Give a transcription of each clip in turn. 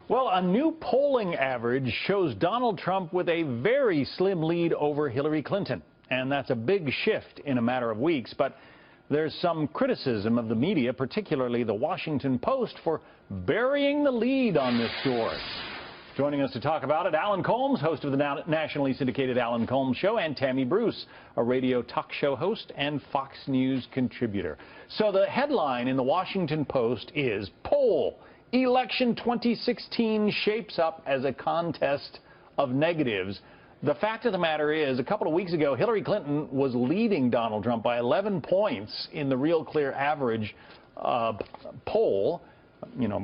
Well, a new polling average shows Donald Trump with a very slim lead over Hillary Clinton. And that's a big shift in a matter of weeks. But there's some criticism of the media, particularly the Washington Post, for burying the lead on this story. Joining us to talk about it, Alan Colmes, host of the nationally syndicated Alan Colmes Show, and Tammy Bruce, a radio talk show host and Fox News contributor. So the headline in the Washington Post is, Poll, Election 2016 shapes up as a contest of negatives. The fact of the matter is, a couple of weeks ago, Hillary Clinton was leading Donald Trump by 11 points in the Real Clear average poll,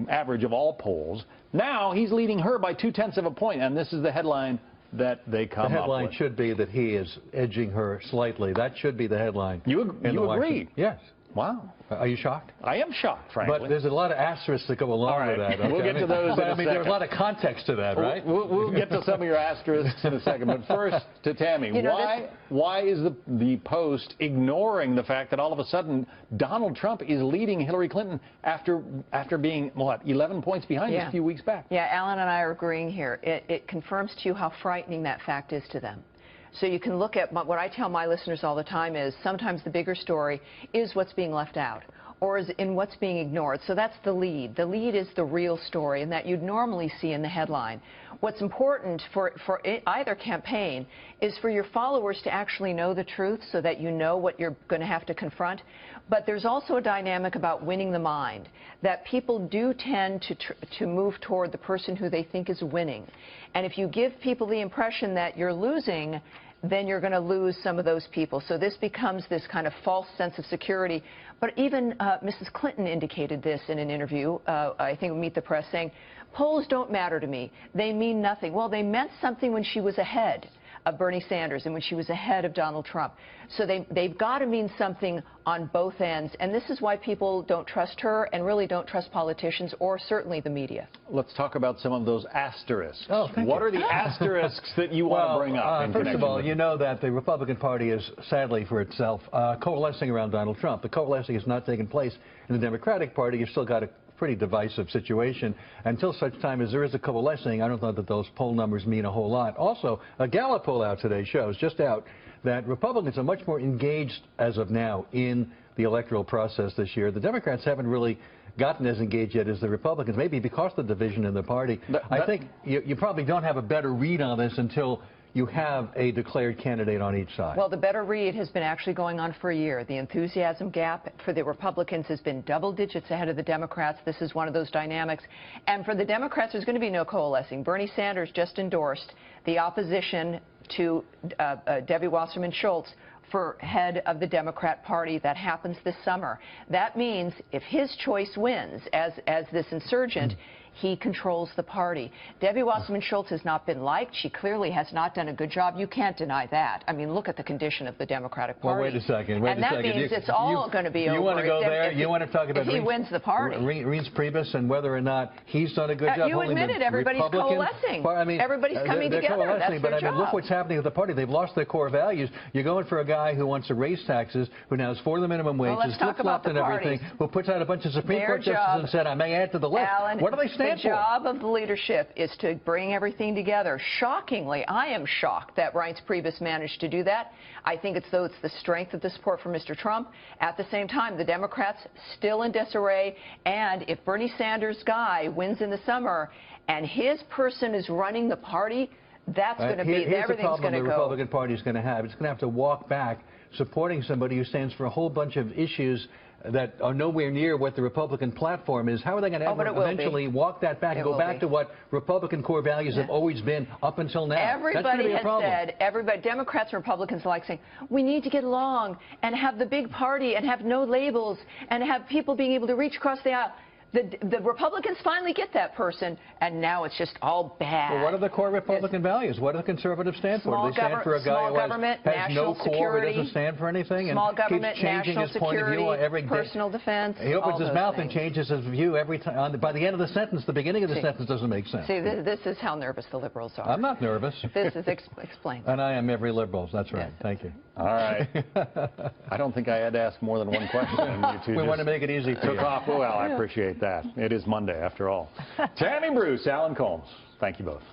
average of all polls. Now he's leading her by 0.2 of a point, and this is the headline that they come up with. The headline should be that he is edging her slightly. That should be the headline. You agree? Yes. Wow. Are you shocked? I am shocked, frankly. But there's a lot of asterisks that go along with that. Okay? We'll get to those in a second. There's a lot of context to that, right? We'll get to some of your asterisks in a second. But first, to Tammy, why is the Post ignoring the fact that all of a sudden Donald Trump is leading Hillary Clinton after being, 11 points behind just a few weeks back? Yeah, Alan and I are agreeing here. It confirms to you how frightening that fact is to them. So you can look at what I tell my listeners all the time is sometimes the bigger story is what's being left out or is in what's being ignored. So that's the lead. The lead is the real story, and that you'd normally see in the headline. What's important for either campaign is for your followers to actually know the truth so that you know what you're going to have to confront. But there's also a dynamic about winning the mind, that people do tend to move toward the person who they think is winning. And if you give people the impression that you're losing, then you're going to lose some of those people. So this becomes this kind of false sense of security. But even Mrs. Clinton indicated this in an interview, I think Meet the Press, saying, polls don't matter to me. They mean nothing. Well, they meant something when she was ahead of Bernie Sanders and when she was ahead of Donald Trump. So they've got to mean something on both ends. And this is why people don't trust her and really don't trust politicians or certainly the media. Let's talk about some of those asterisks. What are the asterisks that you want to bring up? First of all, you know that the Republican Party is, sadly for itself, coalescing around Donald Trump. The coalescing has not taken place in the Democratic Party. You've still got a pretty divisive situation. Until such time as there is a coalescing, I don't know that those poll numbers mean a whole lot. Also, a Gallup poll out today shows, just out, that Republicans are much more engaged as of now in the electoral process this year. The Democrats haven't really gotten as engaged yet as the Republicans, maybe because of the division in the party. I think you probably don't have a better read on this until you have a declared candidate on each side. Well, the better read has been actually going on for a year. The enthusiasm gap for the Republicans has been double digits ahead of the Democrats. This is one of those dynamics. And for the Democrats, there's going to be no coalescing. Bernie Sanders just endorsed the opposition to Debbie Wasserman Schultz for head of the Democrat Party. That happens this summer. That means if his choice wins as this insurgent, he controls the party. Debbie Wasserman Schultz has not been liked. She clearly has not done a good job. You can't deny that. I mean, look at the condition of the Democratic Party. Well, wait a second. And that means it's all going to be over. You want to go there? You want to talk about if he wins the party. Reince Priebus and whether or not he's done a good job. You admitted everybody's coalescing. Everybody's coming together. That's their job. Look what's happening with the party. They've lost their core values. You're going for a guy who wants to raise taxes, who now is for the minimum wage, is flip-flopped and everything, who puts out a bunch of Supreme Court justices and said, I may add to the list. Alan, what do they stand for? The job of the leadership is to bring everything together. Shockingly, I am shocked that Reince Priebus managed to do that. I think it's the strength of the support for Mr. Trump. At the same time, the Democrats still in disarray, and if Bernie Sanders' guy wins in the summer and his person is running the party, that's going to be, everything's going to go. The Republican Party is going to have. It's going to have to walk back supporting somebody who stands for a whole bunch of issues that are nowhere near what the Republican platform is. How are they going to eventually walk that back and go back to what Republican core values have always been up until now? Everybody has said, Democrats and Republicans like saying, we need to get along and have the big party and have no labels and have people being able to reach across the aisle. The Republicans finally get that person, and now it's just all bad. Well, what are the core Republican values? What do the conservatives stand for? Do they stand for a guy who has no core, who doesn't stand for anything, small and government, keeps changing his point of view every day? Personal defense. He opens his mouth and changes his view every time. By the end of the sentence, the beginning of the sentence doesn't make sense. See, this is how nervous the liberals are. I'm not nervous. This is explained. And I am every liberal. That's right. Thank you. All right. I don't think I had to ask more than one question. You two We want to make it easy for took you. off. Well, I appreciate that. It is Monday, after all. Tammy Bruce, Alan Colmes, thank you both.